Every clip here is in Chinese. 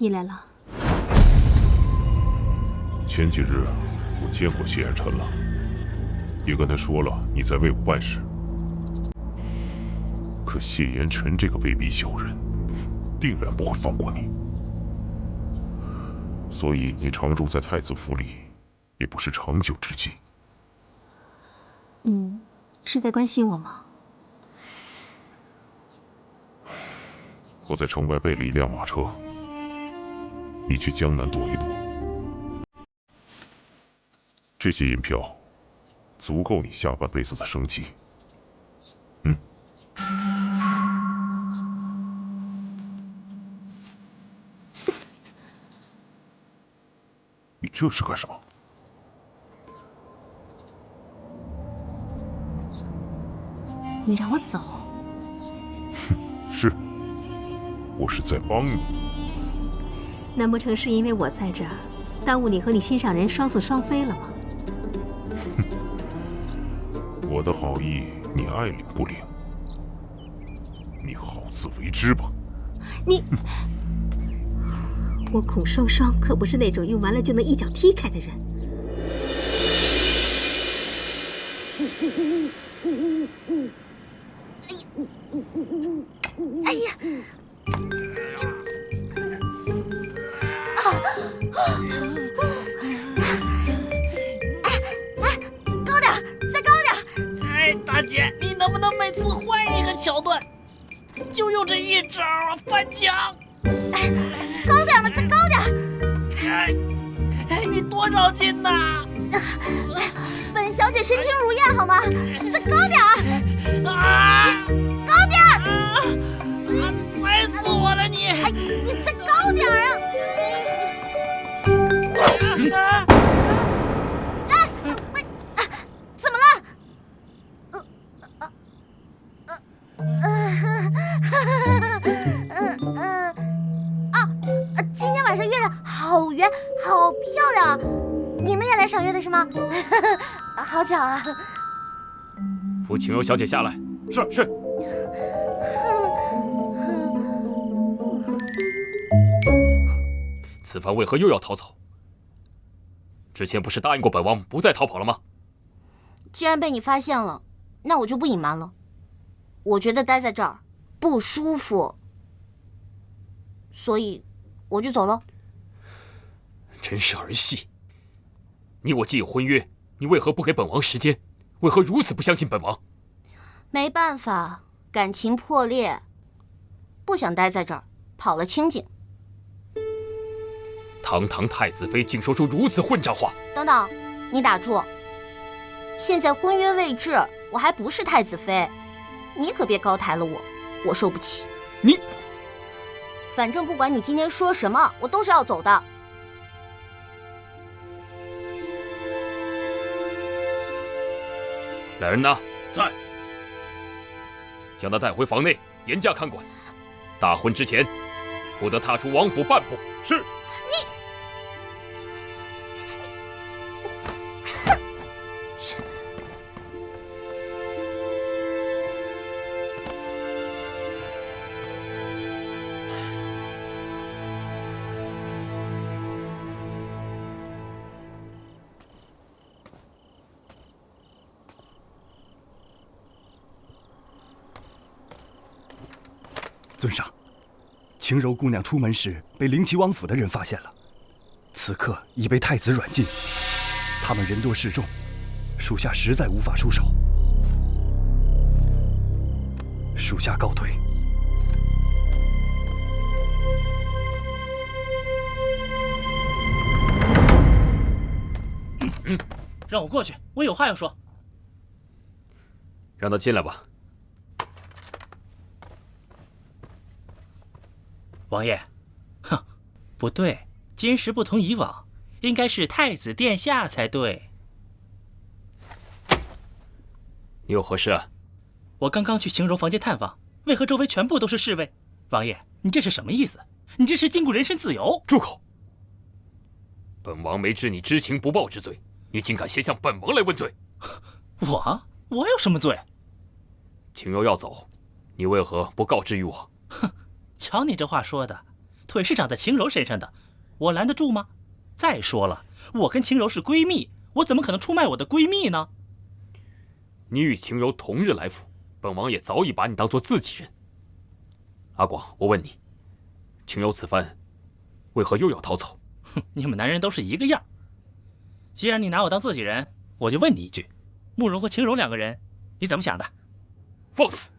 你来了。前几日我见过谢远辰了，也跟他说了你在为我办事。可谢延辰这个卑鄙小人，定然不会放过你。所以你常住在太子府里，也不是长久之计。是在关心我吗？我在城外备了一辆马车，你去江南躲一躲。这些银票，足够你下半辈子的生计。你这是干什么？你让我走？是，我是在帮你。难不成是因为我在这儿，耽误你和你心上人双宿双飞了吗？我的好意，你爱领不领？你好自为之吧。你，我孔双双可不是那种用完了就能一脚踢开的人。哎呀！高点，再高点！哎，大姐，你能不能每次换一个桥段，就用这一招啊？翻墙！哎，高点嘛，再高点！哎，你多少斤呐？本小姐身轻如燕，好吗？再高点！啊！高点！踩死我了你！哎，你再高点啊！怎么了？今天晚上月亮好圆，好漂亮啊！你们也来赏月的是吗？好巧啊！扶晴柔小姐下来。是。此番为何又要逃走？之前不是答应过本王不再逃跑了吗？既然被你发现了，那我就不隐瞒了。我觉得待在这儿不舒服，所以我就走了。真是儿戏！你我既有婚约，你为何不给本王时间？为何如此不相信本王？没办法，感情破裂，不想待在这儿，跑了清静。堂堂太子妃竟说出如此混账话！等等，你打住！现在婚约未至，我还不是太子妃，你可别高抬了我，我受不起。你，反正不管你今天说什么，我都是要走的。来人呐！在。将他带回房内，严加看管。大婚之前，不得踏出王府半步。是。尊上，晴柔姑娘出门时被灵齐王府的人发现了，此刻已被太子软禁。他们人多势众，属下实在无法出手，属下告退。让我过去，我有话要说。让他进来吧。王爷，哼，不对，今时不同以往，应该是太子殿下才对。你有何事啊？我刚刚去晴柔房间探访，为何周围全部都是侍卫？王爷，你这是什么意思？你这是禁锢人身自由！住口！本王没治你知情不报之罪，你竟敢先向本王来问罪！我有什么罪？晴柔要走，你为何不告知于我？哼，瞧你这话说的，腿是长在晴柔身上的，我拦得住吗？再说了，我跟晴柔是闺蜜，我怎么可能出卖我的闺蜜呢？你与晴柔同日来府，本王也早已把你当做自己人。阿广，我问你，晴柔此番为何又要逃走？哼，你们男人都是一个样。既然你拿我当自己人，我就问你一句：慕容和晴柔两个人，你怎么想的？放肆！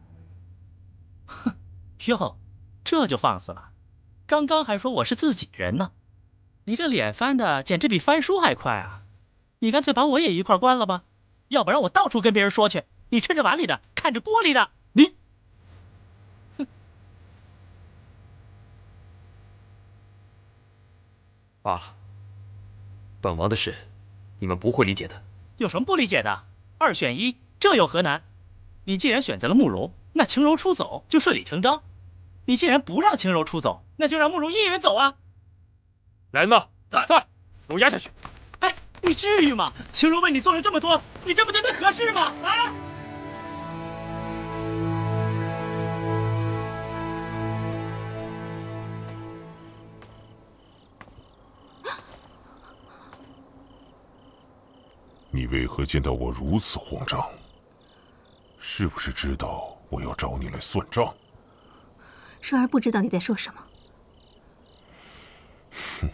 哼，哟，这就放肆了？刚刚还说我是自己人呢，你这脸翻的简直比翻书还快啊！你干脆把我也一块关了吧，要不然我到处跟别人说去，你吃着碗里的，看着锅里的。你，哼，罢了，本王的事，你们不会理解的。有什么不理解的？2选1，这有何难？你既然选择了慕容，那晴柔出走就顺理成章。你既然不让晴柔出走，那就让慕容一人走啊！来人呐，在，给我押下去！哎，你至于吗？晴柔为你做了这么多，你这么对她合适吗？啊！你为何见到我如此慌张？是不是知道我要找你来算账？双儿不知道你在说什么。哼，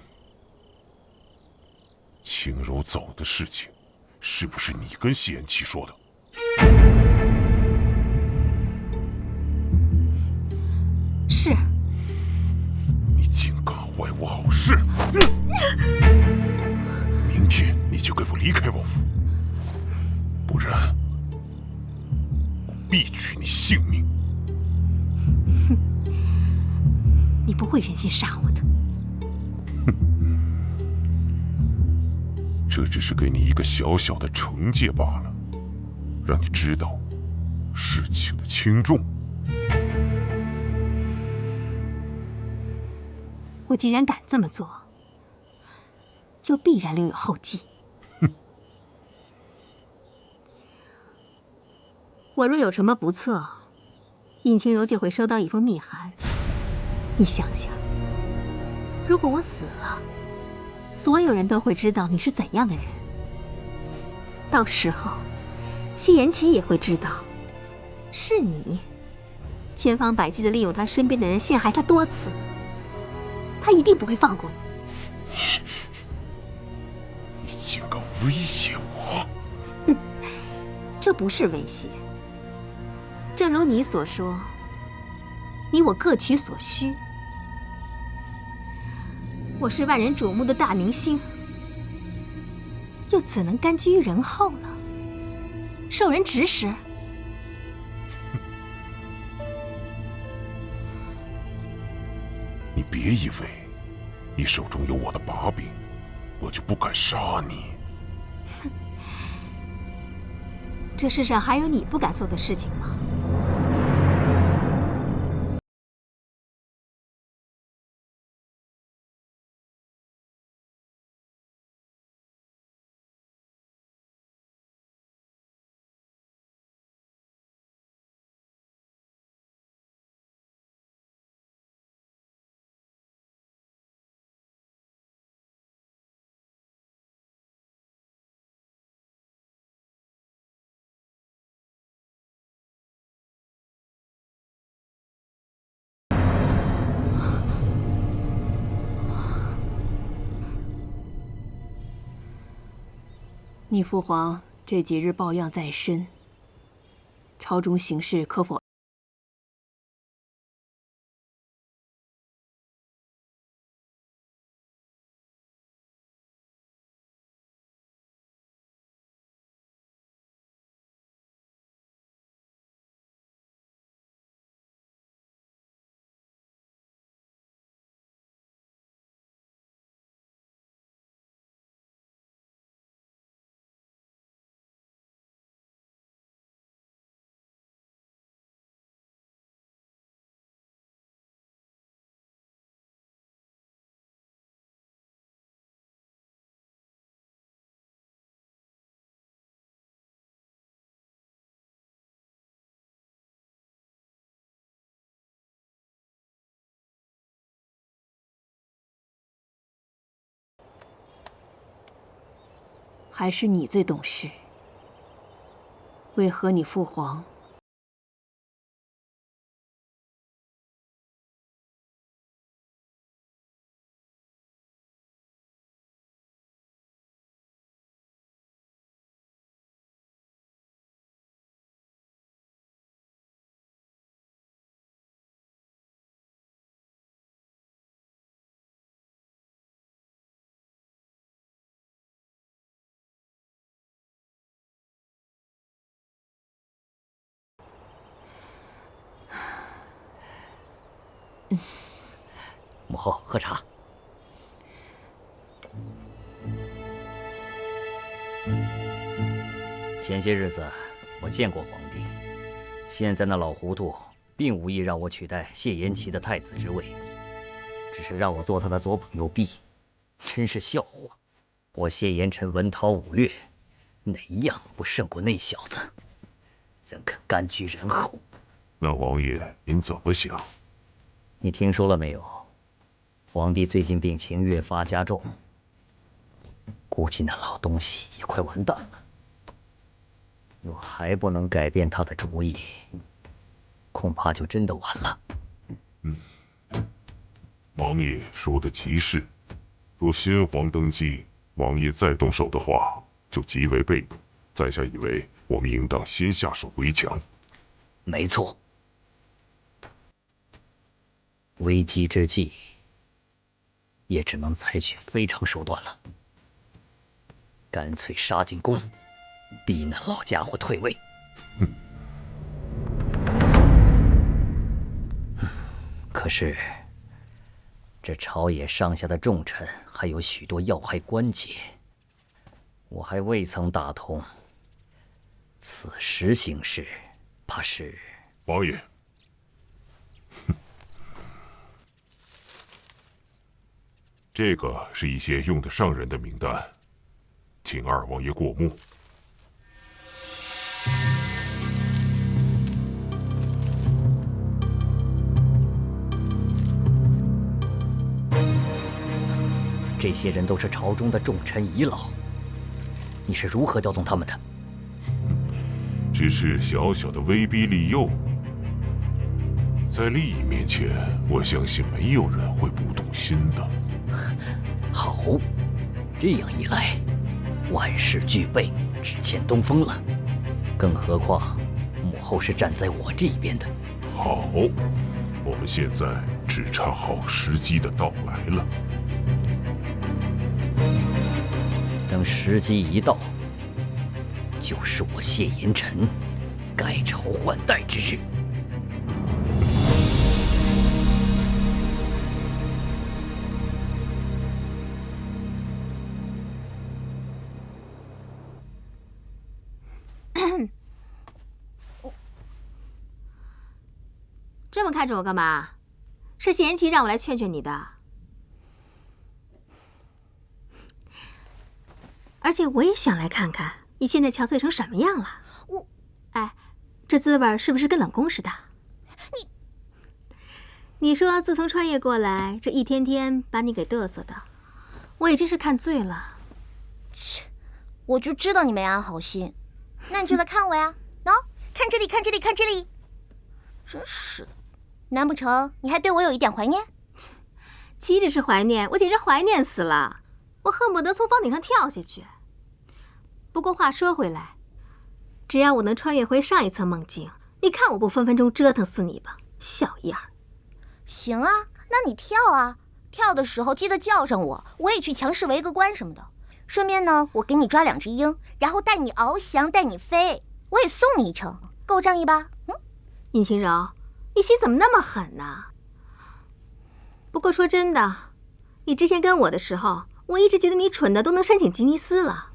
晴柔走的事情，是不是你跟谢延琪说的？是。你竟敢坏我好事！明天你就给我离开王府，不然我必取你性命！你不会忍心杀我的。这只是给你一个小小的惩戒罢了，让你知道事情的轻重。我既然敢这么做，就必然留有后继。我若有什么不测，尹清柔就会收到一封密函。你想想，如果我死了，所有人都会知道你是怎样的人。到时候，谢延琪也会知道，是你千方百计的利用他身边的人陷害他多次。他一定不会放过你。你竟敢威胁我！哼，这不是威胁。正如你所说，你我各取所需。我是万人瞩目的大明星，又怎能甘居于人后呢？受人指使？你别以为你手中有我的把柄，我就不敢杀你。这世上还有你不敢做的事情吗？逆父皇这几日抱恙在身，朝中行事可否还是你最懂事？为何你父皇母后喝茶。前些日子我见过皇帝，现在那老糊涂并无意让我取代谢延琪的太子之位，只是让我做他的左膀右臂，真是笑话。我谢延辰文韬武略，哪一样不胜过那小子？怎肯甘居人后？那王爷您怎么想？你听说了没有？皇帝最近病情越发加重，估计那老东西也快完蛋了。若还不能改变他的主意，恐怕就真的完了。王爷说的极是。若先皇登基，王爷再动手的话，就极为被动。在下以为，我们应当先下手为强。没错。危机之际，也只能采取非常手段了，干脆杀进宫，逼那老家伙退位。可是，这朝野上下的重臣还有许多要害关节，我还未曾打通。此时行事，怕是……王爷，这个是一些用得上人的名单，请二王爷过目。这些人都是朝中的重臣遗老，你是如何调动他们的？只是小小的威逼利诱，在利益面前，我相信没有人会不动心的。好，这样一来，万事俱备，只欠东风了。更何况，母后是站在我这一边的。好，我们现在只差好时机的到来了。等时机一到，就是我谢延辰改朝换代之日。这么看着我干嘛？是谢延琪让我来劝劝你的。而且我也想来看看你现在憔悴成什么样了。哎，这滋味是不是跟冷宫似的？你说自从穿越过来，这一天天把你给嘚瑟的，我也真是看醉了。切，我就知道你没安好心。那你就来看我呀！喏，看这里，看这里，看这里。真是的，难不成你还对我有一点怀念？岂止是怀念，我简直怀念死了。我恨不得从房顶上跳下去。不过话说回来，只要我能穿越回上一层梦境，你看我不分分钟折腾死你吧，小样儿！行啊，那你跳啊！跳的时候记得叫上我，我也去强势围个观什么的。顺便呢，我给你抓2只鹰，然后带你翱翔，带你飞，我也送你一程，够仗义吧？尹清柔，你心怎么那么狠呢？不过说真的，你之前跟我的时候，我一直觉得你蠢的都能申请吉尼斯了，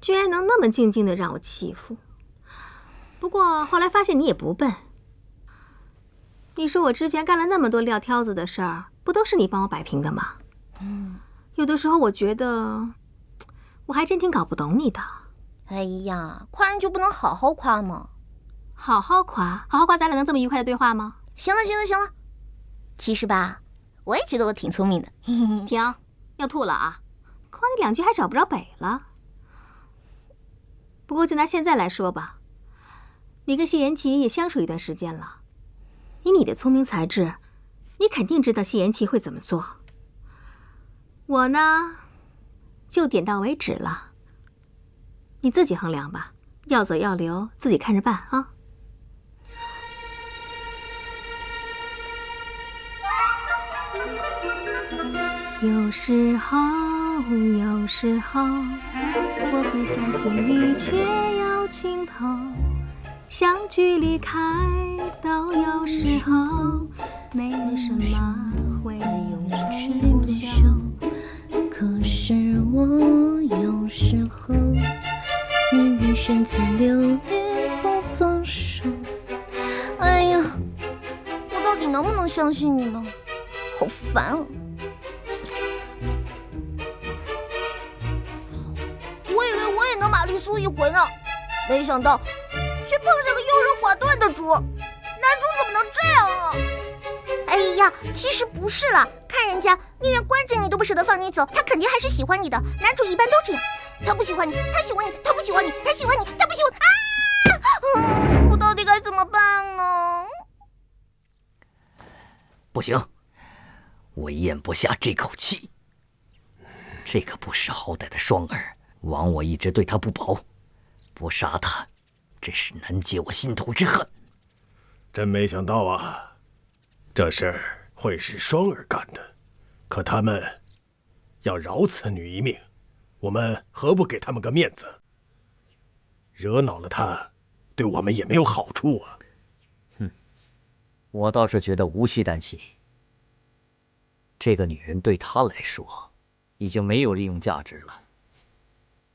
居然能那么静静的让我欺负。不过后来发现你也不笨。你说我之前干了那么多撂挑子的事儿，不都是你帮我摆平的吗？有的时候我觉得，我还真挺搞不懂你的。哎呀，夸人就不能好好夸吗？好好夸，好好夸，咱俩能这么愉快的对话吗？行了，行了，行了。其实吧，我也觉得我挺聪明的。停，要吐了啊！夸你2句还找不着北了。不过就拿现在来说吧，你跟谢延琪也相处一段时间了，以你的聪明才智，你肯定知道谢延琪会怎么做。我呢，就点到为止了，你自己衡量吧，要走要留，自己看着办啊。有时候，有时候，我会相信一切有尽头。相聚离开都有时候，没有什么会永垂不朽。可是我有时候宁愿选择留恋不放手。哎呀，我到底能不能相信你呢？好烦啊！我以为我也能玛丽苏一回呢，没想到却碰上个优柔寡断的主。男主怎么能这样啊？哎呀，其实不是啦，看人家宁愿关着你都不舍得放你走，他肯定还是喜欢你的。男主一般都这样，他不喜欢你，他喜欢你，他不喜欢你，他喜欢你，他不喜欢啊！我到底该怎么办呢？不行，我咽不下这口气。这个不识好歹的双儿，枉我一直对他不薄，不杀他，真是难解我心头之恨。真没想到啊，这事儿会是双儿干的。可他们要饶此女一命，我们何不给他们个面子？惹恼了他，对我们也没有好处啊。我倒是觉得无需担心。这个女人对他来说，已经没有利用价值了。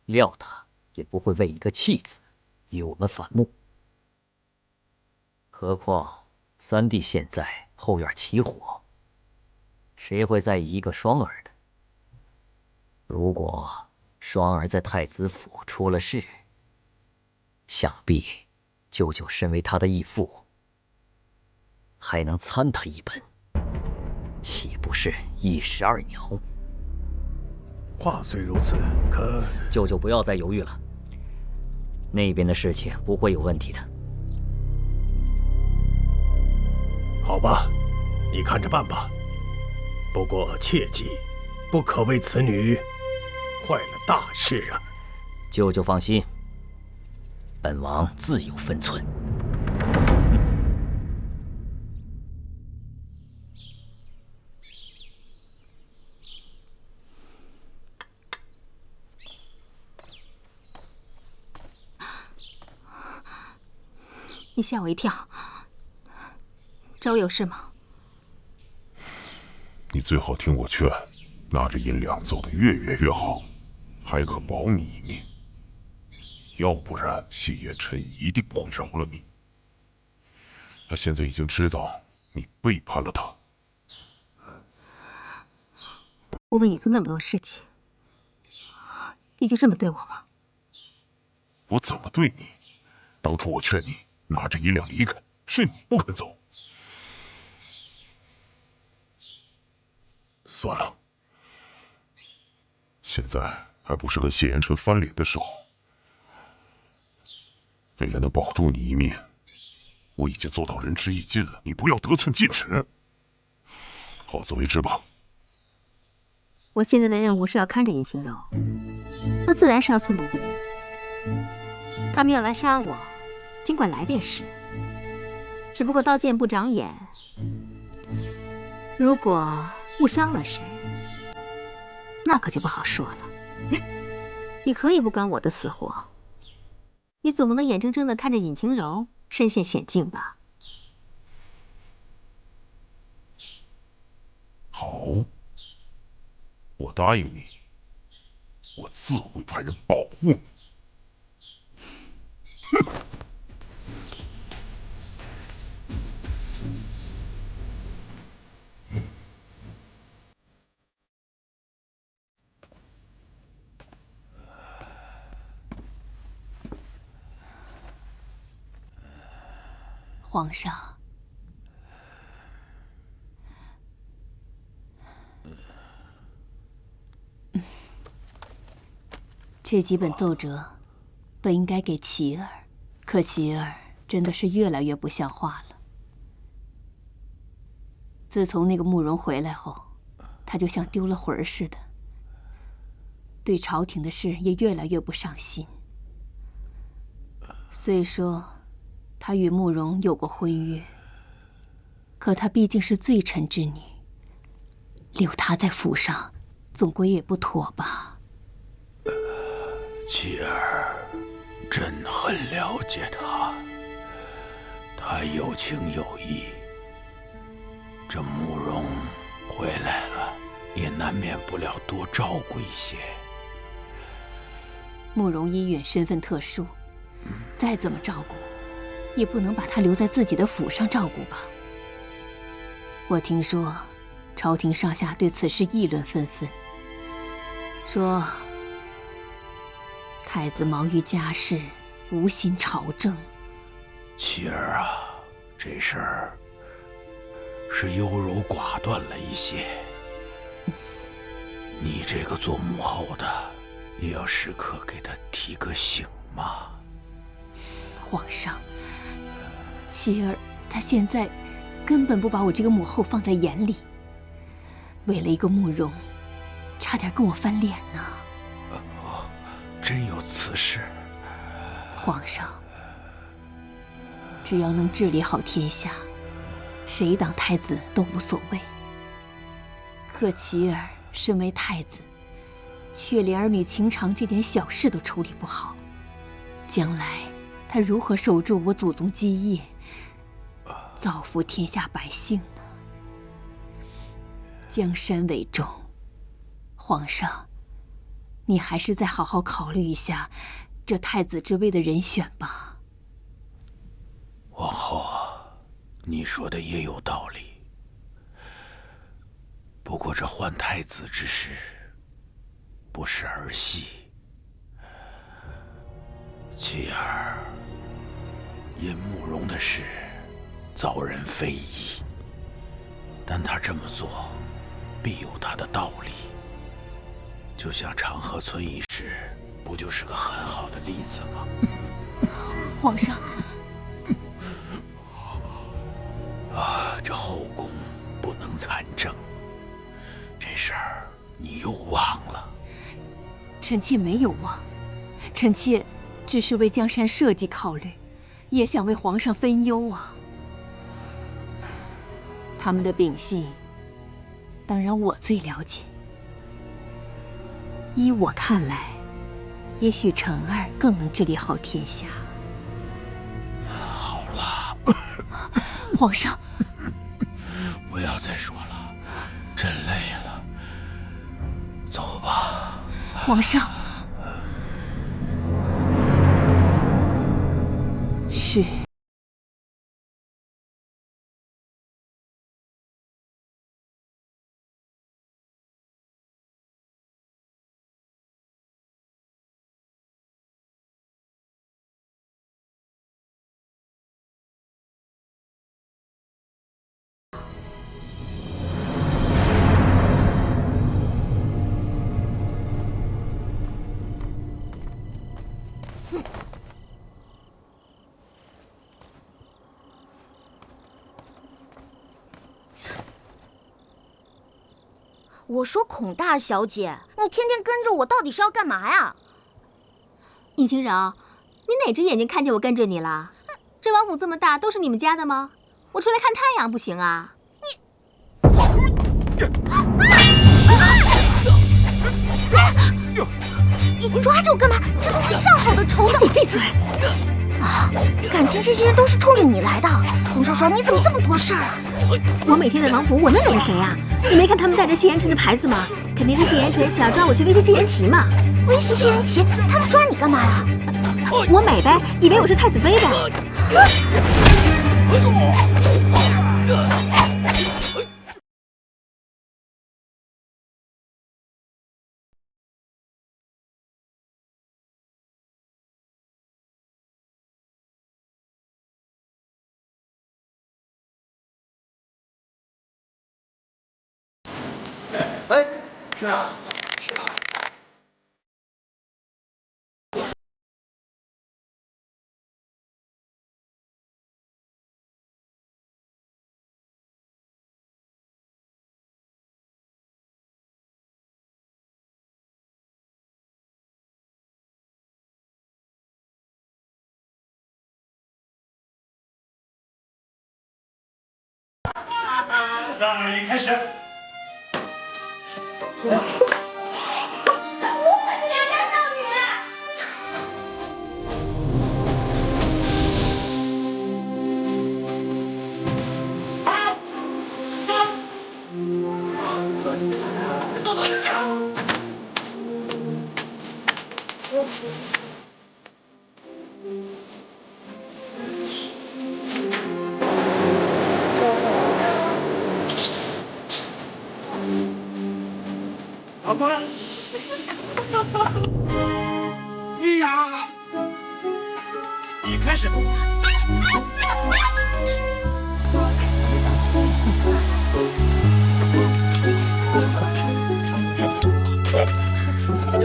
料他也不会为一个弃子与我们反目。何况三弟现在后院起火，谁会在意一个双儿的？如果双儿在太子府出了事，想必舅舅身为他的义父，还能参他一本，岂不是一石二鸟？话虽如此，可舅舅不要再犹豫了，那边的事情不会有问题的。好吧，你看着办吧。不过切记，不可为此女坏了大事啊！舅舅放心，本王自有分寸。你吓我一跳，周有事吗？你最好听我劝，拿着银两走得越远越好，还可保你一命。要不然谢延琛一定不会饶了你。他现在已经知道你背叛了他。我为你做那么多事情，你就这么对我吗？我怎么对你？当初我劝你拿着银两离开，是你不肯走。算了，现在还不是跟谢延琛翻脸的时候。为了能保住你一命，我已经做到仁至义尽了，你不要得寸进尺。好自为之吧。我现在的任务是要看着尹晴柔，那自然是要寸步不离。他们要来杀我，尽管来便是。只不过刀剑不长眼，如果误伤了谁，那可就不好说了。你可以不管我的死活，你总不能眼睁睁地看着尹晴柔身陷险境吧？好，我答应你，我自会派人保护你。哼！皇上，这几本奏折本应该给琪儿，可琪儿真的是越来越不像话了。自从那个慕容回来后，他就像丢了魂儿似的，对朝廷的事也越来越不上心。虽说他与慕容有过婚约，可她毕竟是罪臣之女，留她在府上，总归也不妥吧？琪儿，朕很了解他，他有情有义。这慕容回来了，也难免不了多照顾一些。慕容依允身份特殊，再怎么照顾，也不能把她留在自己的府上照顾吧？我听说，朝廷上下对此事议论纷纷，说太子忙于家事，无心朝政。琪儿啊，这事儿是优柔寡断了一些。你这个做母后的，也要时刻给她提个醒嘛。皇上，琪儿她现在根本不把我这个母后放在眼里，为了一个慕容，差点跟我翻脸呢。真有此事？皇上，只要能治理好天下，谁当太子都无所谓。可琪儿身为太子，却连儿女情长这点小事都处理不好，将来他如何守住我祖宗基业，造福天下百姓呢？江山为重，皇上，你还是再好好考虑一下这太子之位的人选吧。王后，你说的也有道理。不过这换太子之事，不是儿戏。琪儿，因慕容的事，遭人非议，但他这么做，必有他的道理。就像长河村一事，不就是个很好的例子吗？皇上，这后宫不能参政，这事儿你又忘了？臣妾没有忘，臣妾只是为江山社稷考虑，也想为皇上分忧啊。他们的秉性，当然我最了解。依我看来，也许成儿更能治理好天下。好了，皇上，不要再说了，朕累了，走吧。皇上，是。我说孔大小姐，你天天跟着我，到底是要干嘛呀？尹清柔，你哪只眼睛看见我跟着你了？这王府这么大，都是你们家的吗？我出来看太阳不行啊？你抓着我干嘛？这都是上好的仇呢！你闭嘴！啊，感情这些人都是冲着你来的。洪少少，你怎么这么多事儿啊？我每天在王府，我能忍着谁呀？你没看他们带着谢延辰的牌子吗？肯定是谢延辰想要抓我去威胁谢延琪嘛。威胁谢延琪？他们抓你干嘛呀？我美呗，以为我是太子妃的。哎，是啊。3、2、1，开始。我可是良家少女。阿官，哎呀，你开始。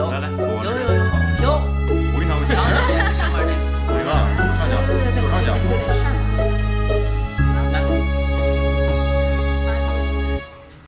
来，我